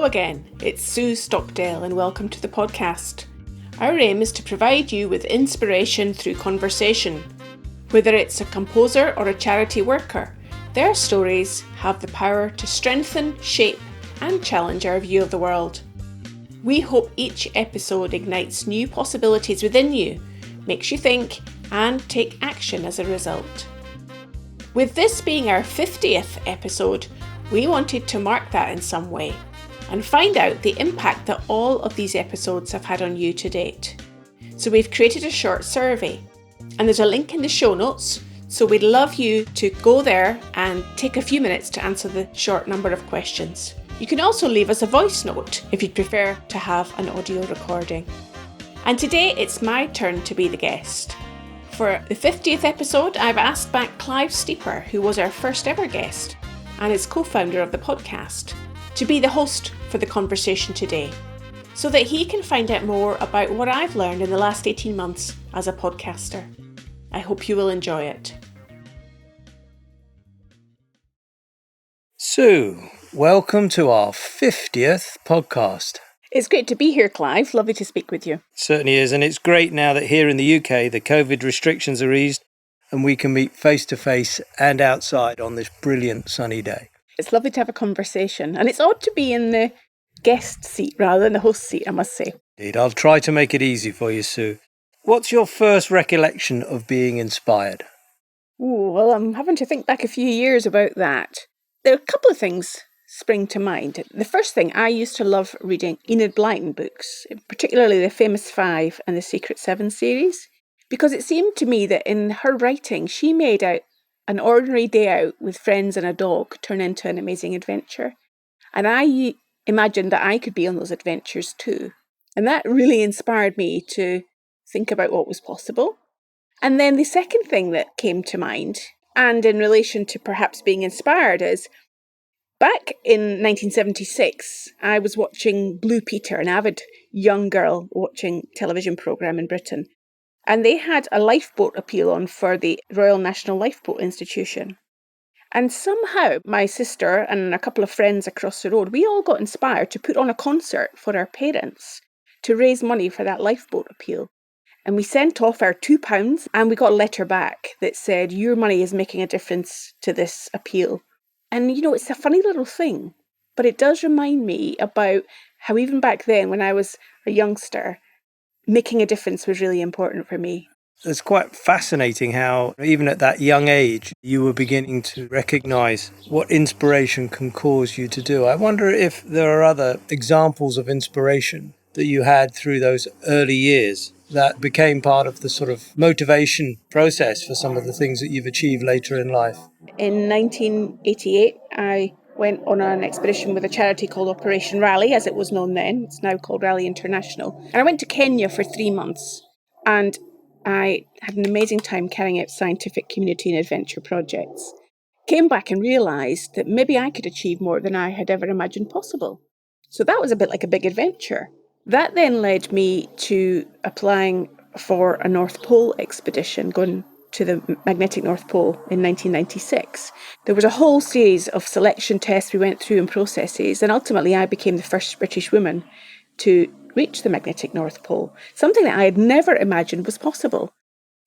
Hello again, it's Sue Stockdale and welcome to the podcast. Our aim is to provide you with inspiration through conversation. Whether it's a composer or a charity worker, their stories have the power to strengthen, shape and challenge our view of the world. We hope each episode ignites new possibilities within you, makes you think and take action as a result. With this being our 50th episode, we wanted to mark that in some way and find out the impact that all of these episodes have had on you to date. So we've created a short survey and there's a link in the show notes, so we'd love you to go there and take a few minutes to answer the short number of questions. You can also leave us a voice note if you'd prefer to have an audio recording. And today it's my turn to be the guest. For the 50th episode, I've asked back Clive Steeper, who was our first ever guest and is co-founder of the podcast, to be the host for the conversation today, so that he can find out more about what I've learned in the last 18 months as a podcaster. I hope you will enjoy it. Sue, welcome to our 50th podcast. It's great to be here, Clive. Lovely to speak with you. It certainly is, and it's great now that here in the UK the COVID restrictions are eased and we can meet face to face and outside on this brilliant sunny day. It's lovely to have a conversation, and it's odd to be in the guest seat rather than the host seat, I must say. Indeed, I'll try to make it easy for you, Sue. What's your first recollection of being inspired? Well, I'm having to think back a few years about that. There are a couple of things spring to mind. The first thing, I used to love reading Enid Blyton books, particularly the Famous Five and the Secret Seven series, because it seemed to me that in her writing, she made out an ordinary day out with friends and a dog turn into an amazing adventure. And I imagined that I could be on those adventures too. And that really inspired me to think about what was possible. And then the second thing that came to mind, and in relation to perhaps being inspired, is back in 1976, I was watching Blue Peter, an avid young girl watching television programme in Britain. And they had a lifeboat appeal on for the Royal National Lifeboat Institution. And somehow my sister and a couple of friends across the road, we all got inspired to put on a concert for our parents to raise money for that lifeboat appeal. And we sent off our £2 and we got a letter back that said, your money is making a difference to this appeal. And it's a funny little thing, but it does remind me about how even back then when I was a youngster, making a difference was really important for me. It's quite fascinating how, even at that young age, you were beginning to recognise what inspiration can cause you to do. I wonder if there are other examples of inspiration that you had through those early years that became part of the sort of motivation process for some of the things that you've achieved later in life. In 1988, I went on an expedition with a charity called Operation Rally, as it was known then. It's now called Rally International. And I went to Kenya for 3 months. And I had an amazing time carrying out scientific, community and adventure projects. Came back and realised that maybe I could achieve more than I had ever imagined possible. So that was a bit like a big adventure. That then led me to applying for a North Pole expedition, going to the magnetic North Pole in 1996. There was a whole series of selection tests we went through and processes, and ultimately I became the first British woman to reach the magnetic North Pole, something that I had never imagined was possible.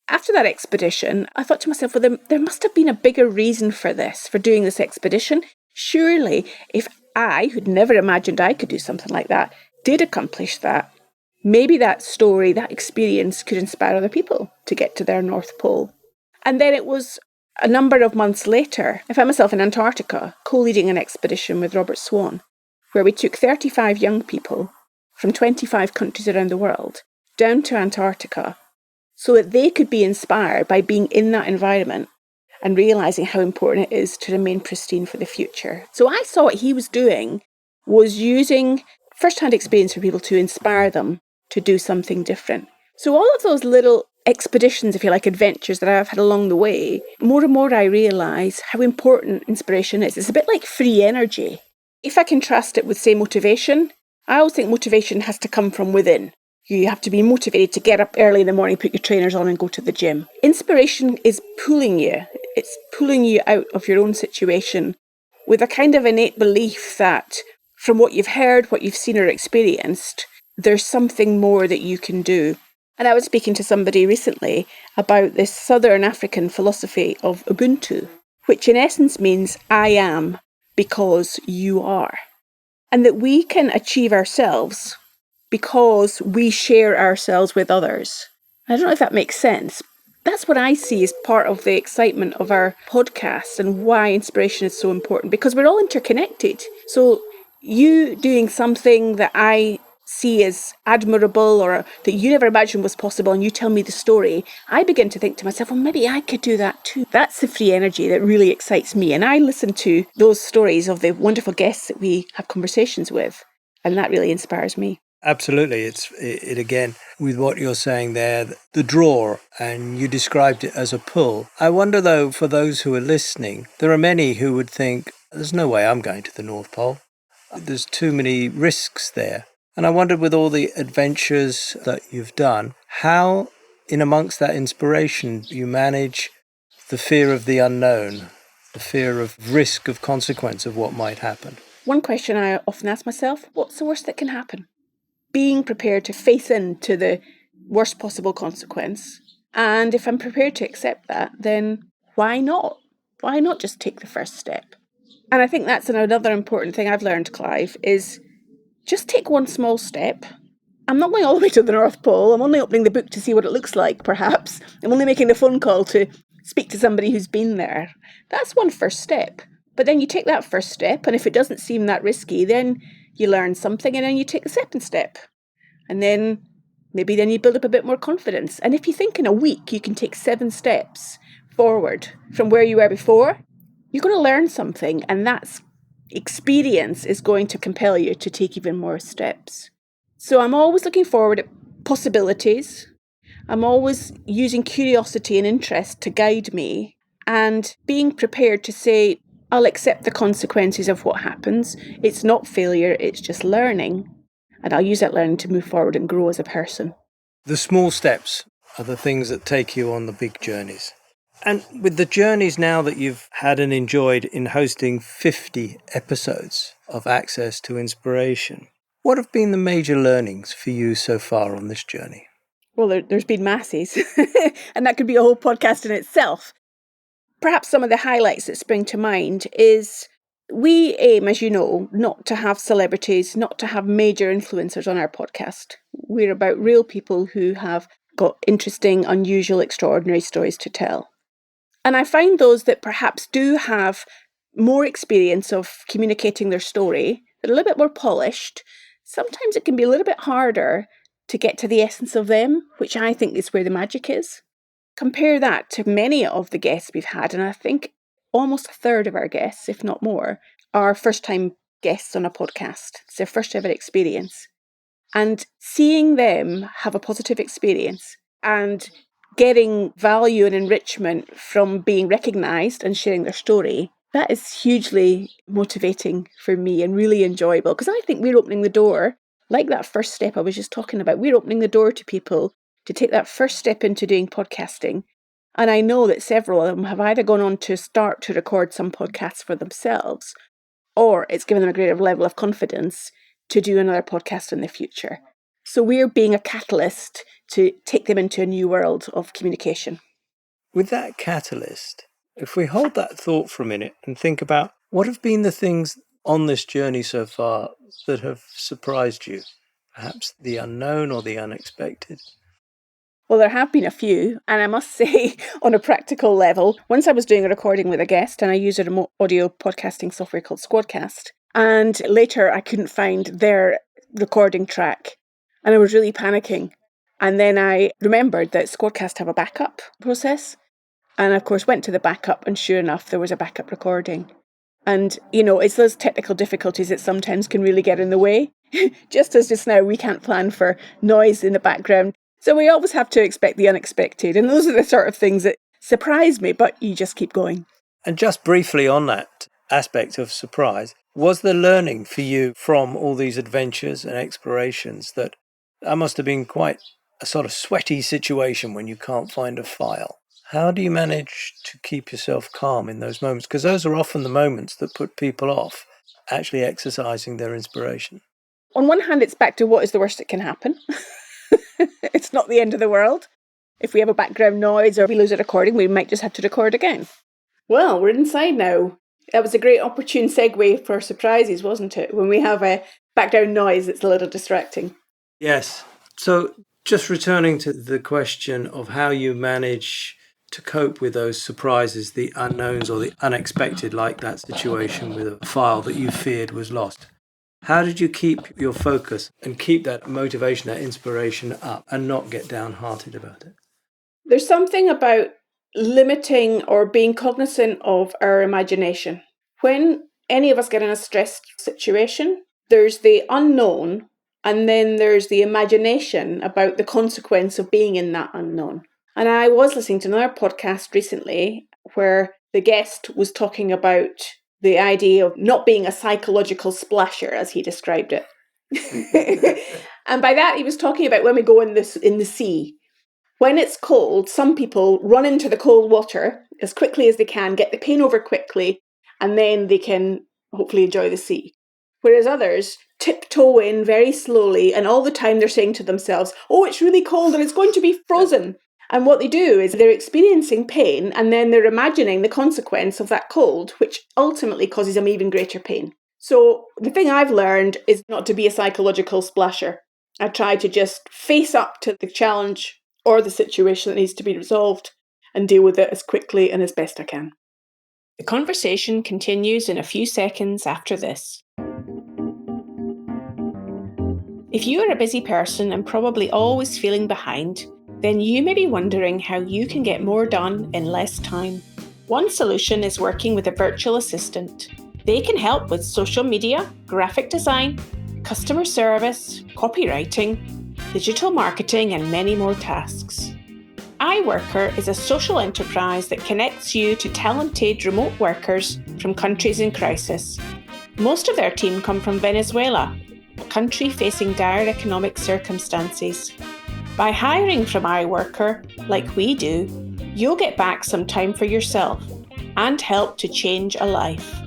After that expedition, I thought to myself, well, there must have been a bigger reason for this, for doing this expedition. Surely, if I, who'd never imagined I could do something like that, did accomplish that, maybe that story, that experience could inspire other people to get to their North Pole. And then it was a number of months later, I found myself in Antarctica, co-leading an expedition with Robert Swan, where we took 35 young people from 25 countries around the world down to Antarctica so that they could be inspired by being in that environment and realising how important it is to remain pristine for the future. So I saw what he was doing was using first-hand experience for people to inspire them to do something different. So all of those little expeditions, if you like, adventures that I've had along the way, more and more I realise how important inspiration is. It's a bit like free energy. If I contrast it with, say, motivation, I always think motivation has to come from within. You have to be motivated to get up early in the morning, put your trainers on and go to the gym. Inspiration is pulling you. It's pulling you out of your own situation with a kind of innate belief that from what you've heard, what you've seen or experienced, there's something more that you can do. And I was speaking to somebody recently about this Southern African philosophy of Ubuntu, which in essence means I am because you are. And that we can achieve ourselves because we share ourselves with others. I don't know if that makes sense. That's what I see as part of the excitement of our podcast and why inspiration is so important, because we're all interconnected. So you doing something that I see as admirable or that you never imagined was possible and you tell me the story, I begin to think to myself, well, maybe I could do that too. That's the free energy that really excites me. And I listen to those stories of the wonderful guests that we have conversations with, and that really inspires me. Absolutely. It again, with what you're saying there, the draw, and you described it as a pull. I wonder though, for those who are listening, there are many who would think, there's no way I'm going to the North Pole. There's too many risks there. And I wondered, with all the adventures that you've done, how in amongst that inspiration you manage the fear of the unknown, the fear of risk, of consequence of what might happen. One question I often ask myself, what's the worst that can happen? Being prepared to face into the worst possible consequence. And if I'm prepared to accept that, then why not? Why not just take the first step? And I think that's another important thing I've learned, Clive, is just take one small step. I'm not going all the way to the North Pole. I'm only opening the book to see what it looks like, perhaps. I'm only making the phone call to speak to somebody who's been there. That's one first step. But then you take that first step, and if it doesn't seem that risky, then you learn something, and then you take the second step. And then maybe then you build up a bit more confidence. And if you think in a week you can take 7 steps forward from where you were before, you're going to learn something, and that experience is going to compel you to take even more steps. So I'm always looking forward at possibilities. I'm always using curiosity and interest to guide me, and being prepared to say, I'll accept the consequences of what happens. It's not failure, it's just learning. And I'll use that learning to move forward and grow as a person. The small steps are the things that take you on the big journeys. And with the journeys now that you've had and enjoyed in hosting 50 episodes of Access to Inspiration, what have been the major learnings for you so far on this journey? Well, there's been masses, and that could be a whole podcast in itself. Perhaps some of the highlights that spring to mind is we aim, as you know, not to have celebrities, not to have major influencers on our podcast. We're about real people who have got interesting, unusual, extraordinary stories to tell. And I find those that perhaps do have more experience of communicating their story, they're a little bit more polished. Sometimes it can be a little bit harder to get to the essence of them, which I think is where the magic is. Compare that to many of the guests we've had, and I think almost a third of our guests, if not more, are first-time guests on a podcast. It's their first ever experience. And seeing them have a positive experience and getting value and enrichment from being recognised and sharing their story, that is hugely motivating for me and really enjoyable, because I think we're opening the door, like that first step I was just talking about, we're opening the door to people to take that first step into doing podcasting. And I know that several of them have either gone on to start to record some podcasts for themselves, or it's given them a greater level of confidence to do another podcast in the future. So we're being a catalyst to take them into a new world of communication. With that catalyst, if we hold that thought for a minute and think about what have been the things on this journey so far that have surprised you, perhaps the unknown or the unexpected? Well, there have been a few, and I must say, on a practical level, once I was doing a recording with a guest, and I used a remote audio podcasting software called Squadcast, and later I couldn't find their recording track, and I was really panicking. And then I remembered that Squadcast have a backup process, and of course went to the backup, and sure enough, there was a backup recording. And, it's those technical difficulties that sometimes can really get in the way. Just as just now, we can't plan for noise in the background. So we always have to expect the unexpected. And those are the sort of things that surprise me, but you just keep going. And just briefly on that aspect of surprise, was there learning for you from all these adventures and explorations that must have been quite a sort of sweaty situation when you can't find a file? How do you manage to keep yourself calm in those moments? Because those are often the moments that put people off. actually exercising their inspiration? On one hand, it's back to what is the worst that can happen. It's not the end of the world. If we have a background noise or we lose a recording, we might just have to record again. Well, we're inside now. That was a great opportune segue for surprises, wasn't it? When we have a background noise, it's a little distracting. Yes. So just returning to the question of how you manage to cope with those surprises, the unknowns or the unexpected, like that situation with a file that you feared was lost. How did you keep your focus and keep that motivation, that inspiration up and not get downhearted about it? There's something about limiting or being cognizant of our imagination. When any of us get in a stressed situation, there's the unknown and then there's the imagination about the consequence of being in that unknown. And I was listening to another podcast recently where the guest was talking about the idea of not being a psychological splasher, as he described it. And by that, he was talking about when we go in the sea. When it's cold, some people run into the cold water as quickly as they can, get the pain over quickly, and then they can hopefully enjoy the sea. Whereas others tiptoe in very slowly, and all the time they're saying to themselves, oh, it's really cold and it's going to be frozen. And what they do is they're experiencing pain and then they're imagining the consequence of that cold, which ultimately causes them even greater pain. So the thing I've learned is not to be a psychological splasher. I try to just face up to the challenge or the situation that needs to be resolved and deal with it as quickly and as best I can. The conversation continues in a few seconds after this. If you are a busy person and probably always feeling behind, then you may be wondering how you can get more done in less time. One solution is working with a virtual assistant. They can help with social media, graphic design, customer service, copywriting, digital marketing, and many more tasks. iWorker is a social enterprise that connects you to talented remote workers from countries in crisis. Most of their team come from Venezuela, a country facing dire economic circumstances. By hiring from iWorker, like we do, you'll get back some time for yourself and help to change a life.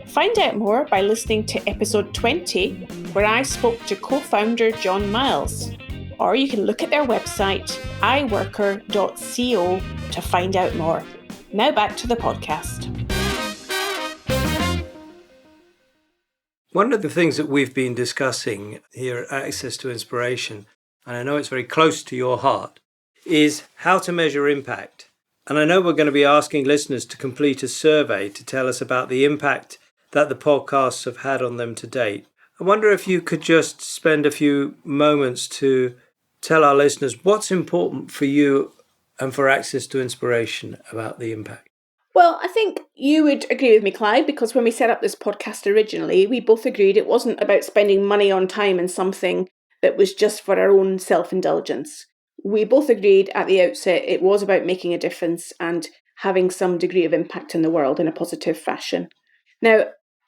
Find out more by listening to episode 20, where I spoke to co-founder John Miles. Or you can look at their website, iworker.co, to find out more. Now back to the podcast. One of the things that we've been discussing here at Access to Inspiration, and I know it's very close to your heart, is how to measure impact. And I know we're going to be asking listeners to complete a survey to tell us about the impact that the podcasts have had on them to date. I wonder if you could just spend a few moments to tell our listeners what's important for you and for Access to Inspiration about the impact. Well, I think you would agree with me, Clive, because when we set up this podcast originally, we both agreed it wasn't about spending money on time in something that was just for our own self-indulgence. We both agreed at the outset it was about making a difference and having some degree of impact in the world in a positive fashion. Now,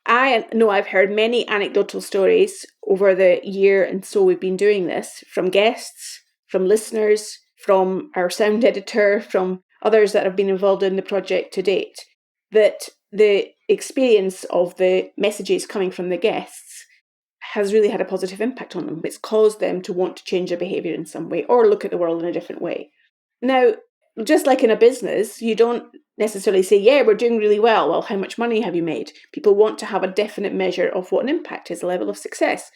I know I've heard many anecdotal stories over the year and so we've been doing this from guests, from listeners, from our sound editor, from others that have been involved in the project to date, that the experience of the messages coming from the guests has really had a positive impact on them. It's caused them to want to change their behaviour in some way or look at the world in a different way. Now, just like in a business, you don't necessarily say, yeah, we're doing really well. Well, how much money have you made? People want to have a definite measure of what an impact is, a level of success.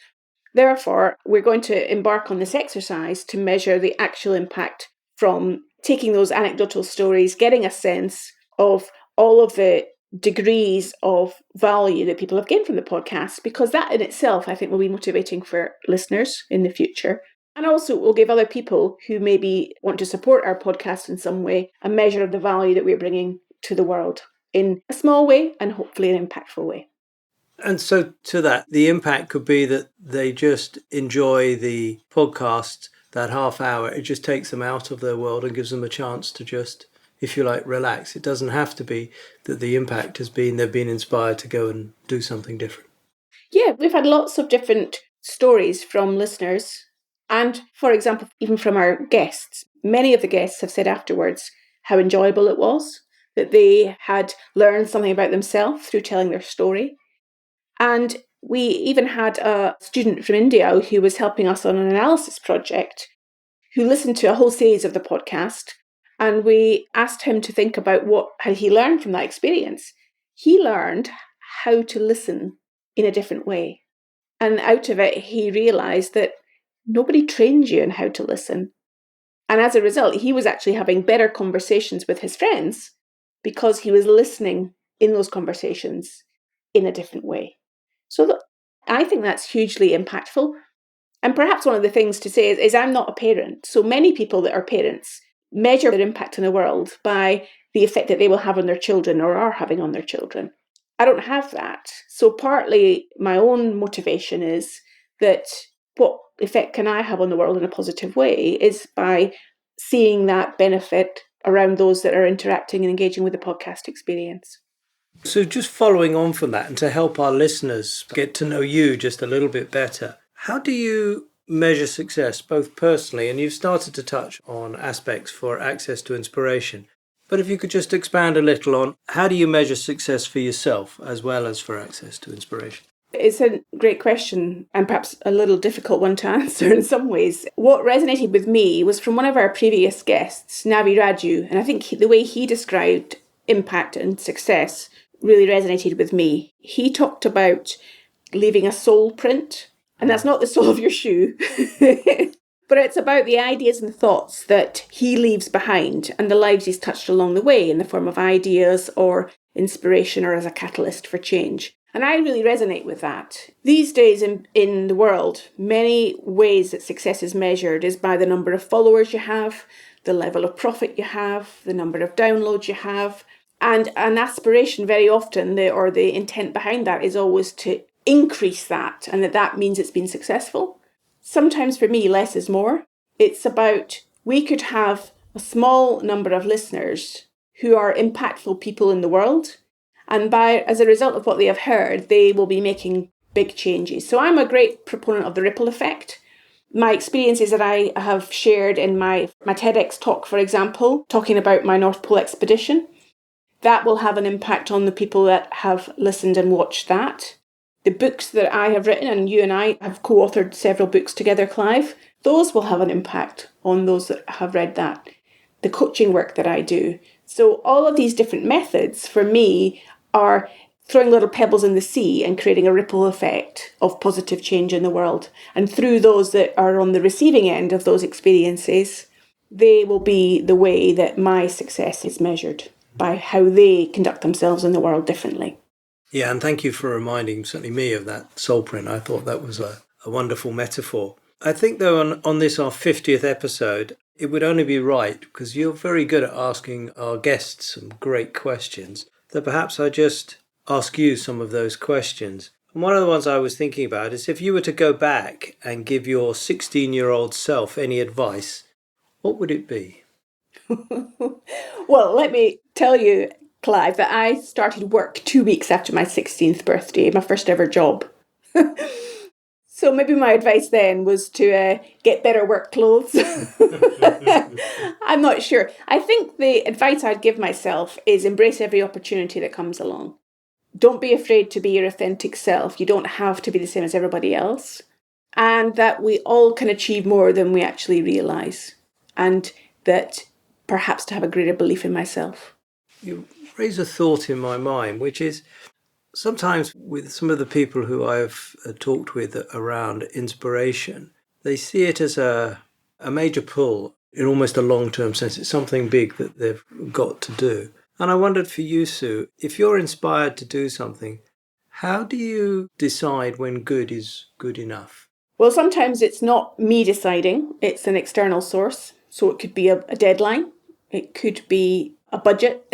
Therefore, we're going to embark on this exercise to measure the actual impact from taking those anecdotal stories, getting a sense of all of the degrees of value that people have gained from the podcast, because that in itself, I think, will be motivating for listeners in the future. And also will give other people who maybe want to support our podcast in some way a measure of the value that we're bringing to the world in a small way and hopefully an impactful way. And so to that, the impact could be that they just enjoy the podcast, that half hour. It just takes them out of their world and gives them a chance to just, if you like, relax. It doesn't have to be that the impact has been they've been inspired to go and do something different. Yeah, we've had lots of different stories from listeners and, for example, even from our guests. Many of the guests have said afterwards how enjoyable it was, that they had learned something about themselves through telling their story. And we even had a student from India who was helping us on an analysis project who listened to a whole series of the podcast. And we asked him to think about what had he learned from that experience. He learned how to listen in a different way. And out of it, he realised that nobody trains you in how to listen. And as a result, he was actually having better conversations with his friends because he was listening in those conversations in a different way. So I think that's hugely impactful. And perhaps one of the things to say is I'm not a parent. So many people that are parents measure their impact in the world by the effect that they will have on their children or are having on their children. I don't have that. So partly my own motivation is that what effect can I have on the world in a positive way is by seeing that benefit around those that are interacting and engaging with the podcast experience. So just following on from that, and to help our listeners get to know you just a little bit better, how do you measure success, both personally, and you've started to touch on aspects for access to inspiration, but if you could just expand a little on how do you measure success for yourself as well as for access to inspiration? It's a great question and perhaps a little difficult one to answer in some ways. What resonated with me was from one of our previous guests, Navi Raju, and I think the way he described impact and success really resonated with me. He talked about leaving a soul print, and that's not the sole of your shoe, but it's about the ideas and thoughts that he leaves behind and the lives he's touched along the way in the form of ideas or inspiration or as a catalyst for change. And I really resonate with that. These days in the world, many ways that success is measured is by the number of followers you have, the level of profit you have, the number of downloads you have. And an aspiration very often, the intent behind that is always to increase that, and that means it's been successful. Sometimes for me, less is more. It's about we could have a small number of listeners who are impactful people in the world, and as a result of what they have heard, they will be making big changes. So I'm a great proponent of the ripple effect. My experiences that I have shared in my TEDx talk, for example, talking about my North Pole expedition, that will have an impact on the people that have listened and watched that. The books that I have written, and you and I have co-authored several books together, Clive, those will have an impact on those that have read that. The coaching work that I do. So all of these different methods for me are throwing little pebbles in the sea and creating a ripple effect of positive change in the world. And through those that are on the receiving end of those experiences, they will be the way that my success is measured by how they conduct themselves in the world differently. Yeah, and thank you for reminding certainly me of that soul print. I thought that was a wonderful metaphor. I think, though, on this, our 50th episode, it would only be right, because you're very good at asking our guests some great questions, that perhaps I just ask you some of those questions. And one of the ones I was thinking about is if you were to go back and give your 16-year-old self any advice, what would it be? Well, let me tell you, Clive, that I started work 2 weeks after my 16th birthday, my first ever job. So maybe my advice then was to get better work clothes. I'm not sure. I think the advice I'd give myself is embrace every opportunity that comes along. Don't be afraid to be your authentic self. You don't have to be the same as everybody else. And that we all can achieve more than we actually realise. And that perhaps to have a greater belief in myself. You raise a thought in my mind, which is sometimes with some of the people who I've talked with around inspiration, they see it as a major pull in almost a long-term sense. It's something big that they've got to do. And I wondered for you, Sue, if you're inspired to do something, how do you decide when good is good enough? Well, sometimes it's not me deciding, it's an external source. So it could be a deadline, it could be a budget,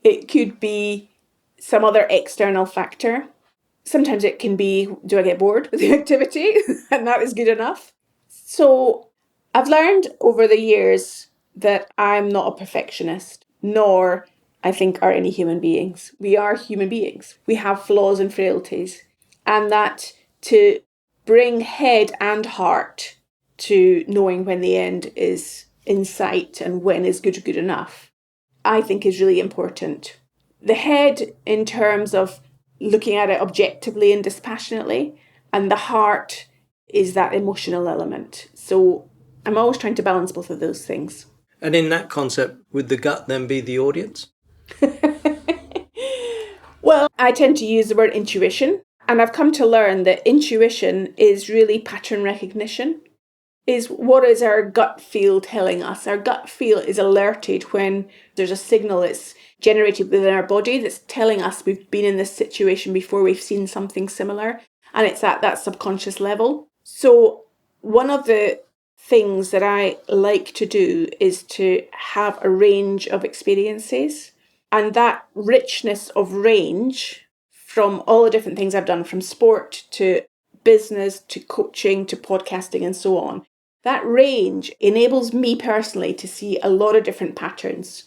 it could be some other external factor. Sometimes it can be, do I get bored with the activity? And that is good enough. So I've learned over the years that I'm not a perfectionist, nor I think are any human beings. We are human beings. We have flaws and frailties. And that to bring head and heart to knowing when the end is in sight and when is good enough, I think is really important. The head in terms of looking at it objectively and dispassionately. And the heart is that emotional element. So I'm always trying to balance both of those things. And in that concept, would the gut then be the audience? Well, I tend to use the word intuition. And I've come to learn that intuition is really pattern recognition. Is what is our gut feel telling us? Our gut feel is alerted when there's a signal that's generated within our body that's telling us we've been in this situation before, we've seen something similar, and it's at that subconscious level. So one of the things that I like to do is to have a range of experiences, and that richness of range from all the different things I've done, from sport to business to coaching to podcasting and so on, that range enables me personally to see a lot of different patterns.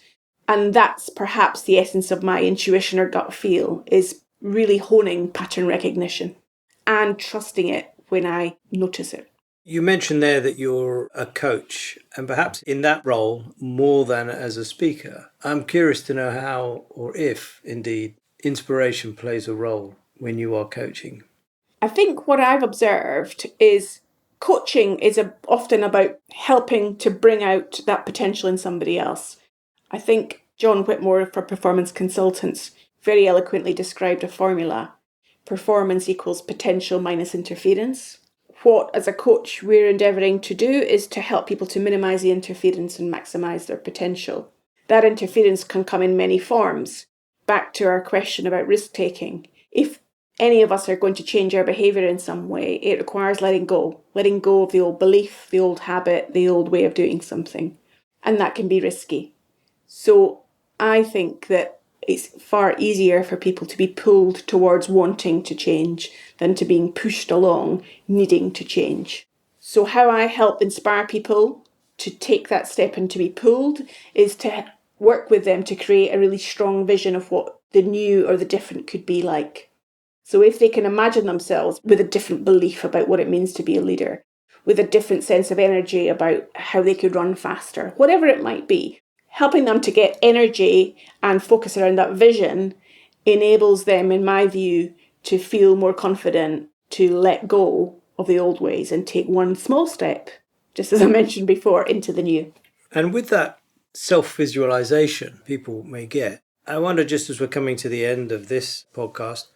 And that's perhaps the essence of my intuition or gut feel, is really honing pattern recognition and trusting it when I notice it. You mentioned there that you're a coach, and perhaps in that role more than as a speaker. I'm curious to know how, or if indeed, inspiration plays a role when you are coaching. I think what I've observed is coaching is often about helping to bring out that potential in somebody else. I think John Whitmore for Performance Consultants very eloquently described a formula. Performance equals potential minus interference. What, as a coach, we're endeavouring to do is to help people to minimise the interference and maximise their potential. That interference can come in many forms. Back to our question about risk-taking. If any of us are going to change our behaviour in some way, it requires letting go of the old belief, the old habit, the old way of doing something. And that can be risky. So I think that it's far easier for people to be pulled towards wanting to change than to being pushed along needing to change. So how I help inspire people to take that step and to be pulled is to work with them to create a really strong vision of what the new or the different could be like. So if they can imagine themselves with a different belief about what it means to be a leader, with a different sense of energy about how they could run faster, whatever it might be, helping them to get energy and focus around that vision enables them, in my view, to feel more confident, to let go of the old ways and take one small step, just as I mentioned before, into the new. And with that self-visualization people may get, I wonder, just as we're coming to the end of this podcast,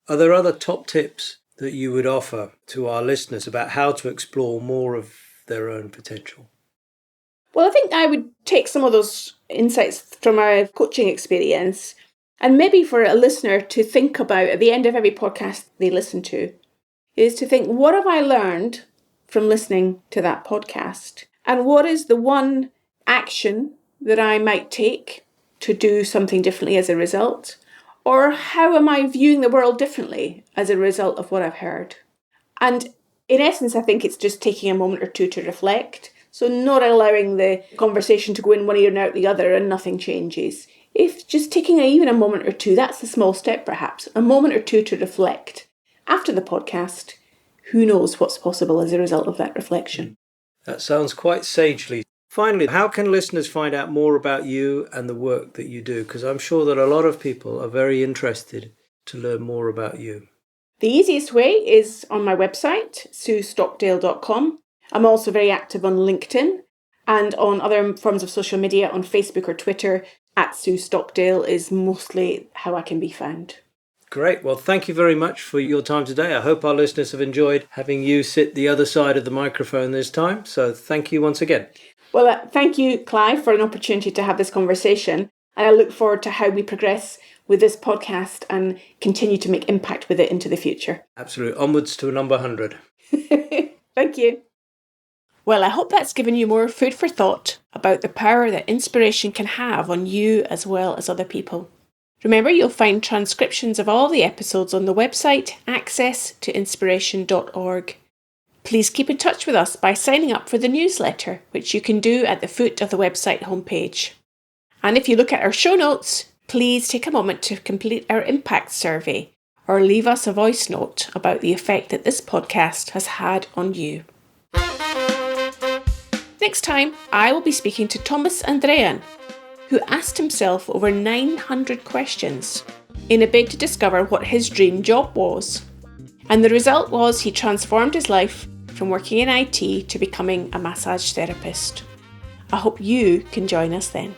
are there other top tips that you would offer to our listeners about how to explore more of their own potential? Well, I think I would take some of those insights from my coaching experience and maybe for a listener to think about at the end of every podcast they listen to, is to think, what have I learned from listening to that podcast? And what is the one action that I might take to do something differently as a result? Or how am I viewing the world differently as a result of what I've heard? And in essence, I think it's just taking a moment or two to reflect. So not allowing the conversation to go in one ear and out the other and nothing changes. If just taking even a moment or two, that's a small step perhaps, a moment or two to reflect. After the podcast, who knows what's possible as a result of that reflection? That sounds quite sagely. Finally, how can listeners find out more about you and the work that you do? Because I'm sure that a lot of people are very interested to learn more about you. The easiest way is on my website, suestockdale.com. I'm also very active on LinkedIn and on other forms of social media, on Facebook or Twitter. @Sue Stockdale is mostly how I can be found. Great. Well, thank you very much for your time today. I hope our listeners have enjoyed having you sit the other side of the microphone this time. So thank you once again. Well, thank you, Clive, for an opportunity to have this conversation. And I look forward to how we progress with this podcast and continue to make impact with it into the future. Absolutely. Onwards to number 100. Thank you. Well, I hope that's given you more food for thought about the power that inspiration can have on you as well as other people. Remember, you'll find transcriptions of all the episodes on the website accesstoinspiration.org. Please keep in touch with us by signing up for the newsletter, which you can do at the foot of the website homepage. And if you look at our show notes, please take a moment to complete our impact survey or leave us a voice note about the effect that this podcast has had on you. Next time, I will be speaking to Thomas Andrean, who asked himself over 900 questions in a bid to discover what his dream job was. And the result was he transformed his life from working in IT to becoming a massage therapist. I hope you can join us then.